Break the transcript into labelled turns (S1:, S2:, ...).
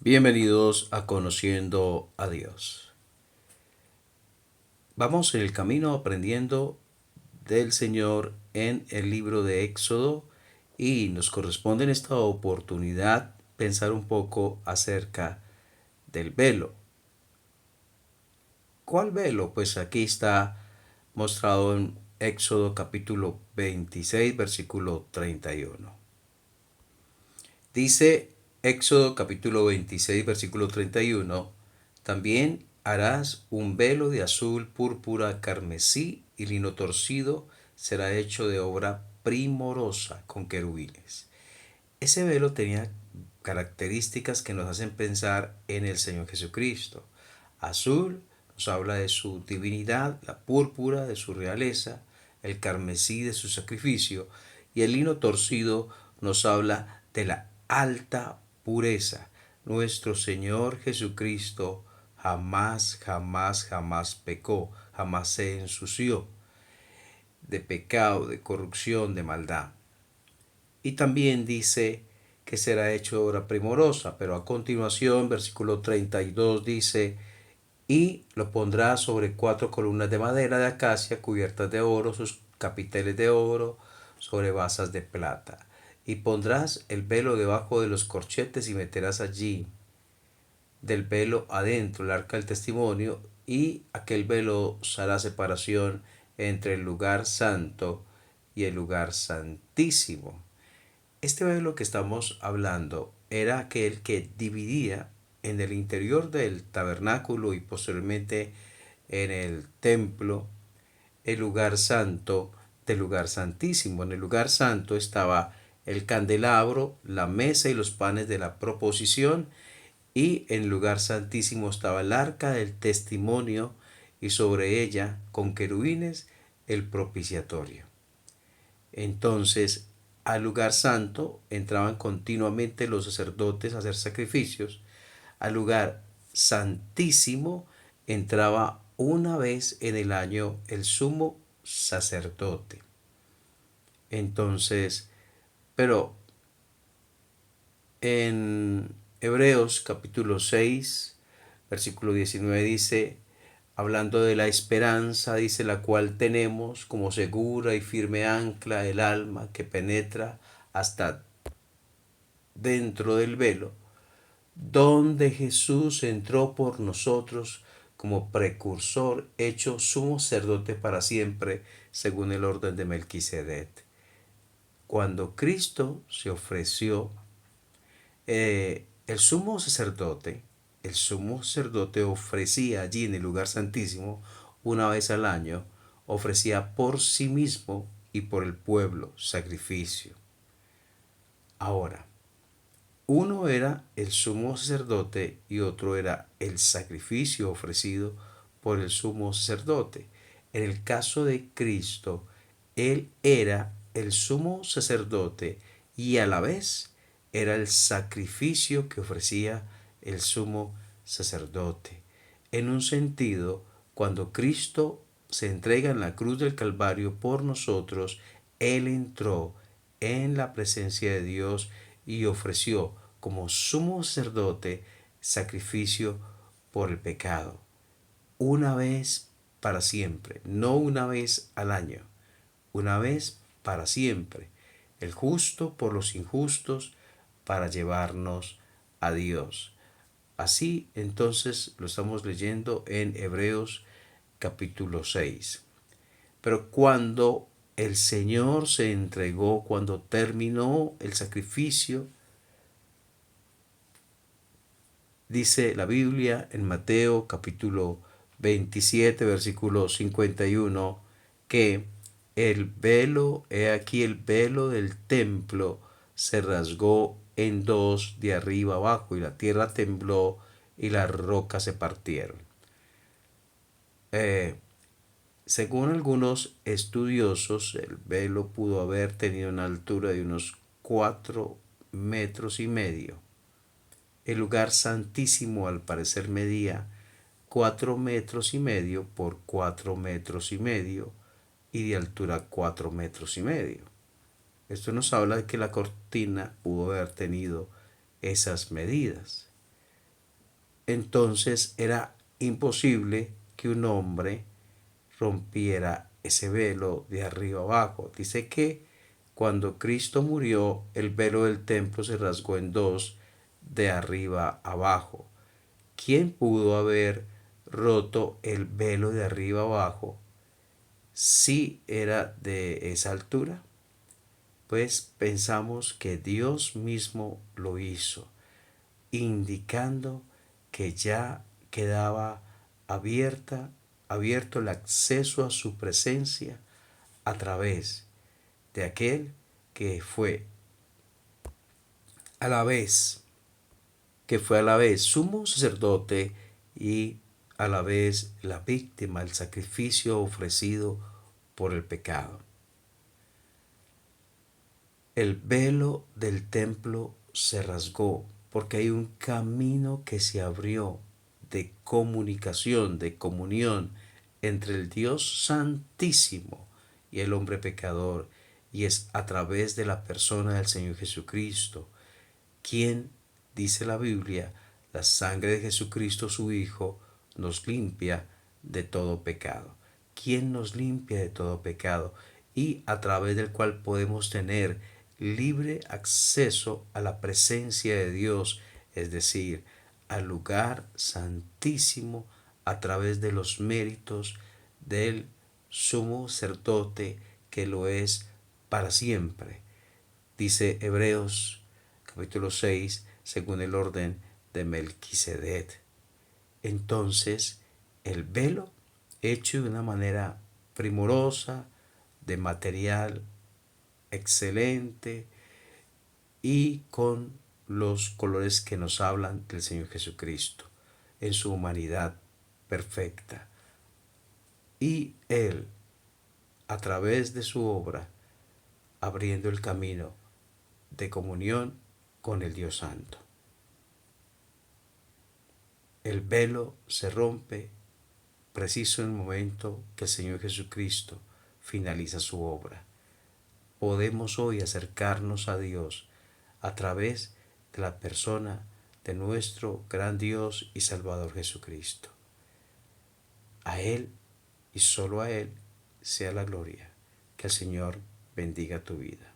S1: Bienvenidos a Conociendo a Dios. Vamos en el camino aprendiendo del Señor en el libro de Éxodo y nos corresponde en esta oportunidad pensar un poco acerca del velo. ¿Cuál velo? Pues aquí está mostrado en Éxodo capítulo 26 versículo 31. Dice Éxodo capítulo 26 versículo 31, también harás un velo de azul, púrpura, carmesí y lino torcido, será hecho de obra primorosa con querubines. Ese velo tenía características que nos hacen pensar en el Señor Jesucristo. Azul nos habla de su divinidad, la púrpura de su realeza, el carmesí de su sacrificio y el lino torcido nos habla de la alta pureza. Nuestro Señor Jesucristo jamás pecó, jamás se ensució de pecado, de corrupción, de maldad. Y también dice que será hecho obra primorosa, pero a continuación, versículo 32 dice, y lo pondrá sobre 4 columnas de madera de acacia cubiertas de oro, sus capiteles de oro, sobre basas de plata. Y pondrás el velo debajo de los corchetes y meterás allí del velo adentro el arca del testimonio, y aquel velo hará separación entre el lugar santo y el lugar santísimo. Este velo que estamos hablando era aquel que dividía en el interior del tabernáculo y posteriormente en el templo el lugar santo del lugar santísimo. En el lugar santo estaba el candelabro, la mesa y los panes de la proposición, y en el lugar santísimo estaba el arca del testimonio y sobre ella con querubines el propiciatorio. Entonces, al lugar santo entraban continuamente los sacerdotes a hacer sacrificios. Al lugar santísimo entraba una vez en el año el sumo sacerdote. Entonces, pero en Hebreos capítulo 6, versículo 19 dice, hablando de la esperanza, dice, la cual tenemos como segura y firme ancla el alma que penetra hasta dentro del velo, donde Jesús entró por nosotros como precursor, hecho sumo sacerdote para siempre, según el orden de Melquisedec. Cuando Cristo se ofreció, el sumo sacerdote ofrecía allí en el lugar santísimo, una vez al año, ofrecía por sí mismo y por el pueblo sacrificio. Ahora, uno era el sumo sacerdote y otro era el sacrificio ofrecido por el sumo sacerdote. En el caso de Cristo, Él era el sumo sacerdote y a la vez era el sacrificio que ofrecía el sumo sacerdote. En un sentido, cuando Cristo se entrega en la cruz del Calvario por nosotros, Él entró en la presencia de Dios y ofreció como sumo sacerdote sacrificio por el pecado, una vez para siempre, no una vez al año, una vez para siempre, el justo por los injustos para llevarnos a Dios. Así entonces lo estamos leyendo en Hebreos capítulo 6. Pero cuando el Señor se entregó, cuando terminó el sacrificio, dice la Biblia en Mateo capítulo 27 versículo 51 que el velo, he aquí el velo del templo se rasgó en dos de arriba abajo y la tierra tembló y las rocas se partieron. Eh, Según algunos estudiosos, el velo pudo haber tenido una altura de unos 4,5 metros. El lugar santísimo al parecer medía 4,5 metros por 4,5 metros y de altura 4,5 metros. Esto nos habla de que la cortina pudo haber tenido esas medidas. entonces era imposible que un hombre rompiera ese velo de arriba abajo. Dice que cuando Cristo murió, el velo del templo se rasgó en dos de arriba abajo. ¿Quién pudo haber roto el velo de arriba abajo si era de esa altura? Pues pensamos que Dios mismo lo hizo, indicando que ya quedaba abierto el acceso a su presencia a través de aquel que fue a la vez, sumo sacerdote y a la vez la víctima, el sacrificio ofrecido por el pecado. El velo del templo se rasgó porque hay un camino que se abrió de comunicación, de comunión entre el Dios Santísimo y el hombre pecador, y es a través de la persona del Señor Jesucristo, quien, dice la Biblia, la sangre de Jesucristo su Hijo nos limpia de todo pecado. ¿Quién nos limpia de todo pecado? Y a través del cual podemos tener libre acceso a la presencia de Dios, es decir, al lugar santísimo a través de los méritos del sumo sacerdote que lo es para siempre. Dice Hebreos capítulo 6, según el orden de Melquisedec. Entonces, el velo hecho de una manera primorosa, de material excelente y con los colores que nos hablan del Señor Jesucristo en su humanidad perfecta. Y Él, a través de su obra, abriendo el camino de comunión con el Dios Santo. El velo se rompe preciso en el momento que el Señor Jesucristo finaliza su obra. Podemos hoy acercarnos a Dios a través de la persona de nuestro gran Dios y Salvador Jesucristo. A Él y solo a Él sea la gloria. Que el Señor bendiga tu vida.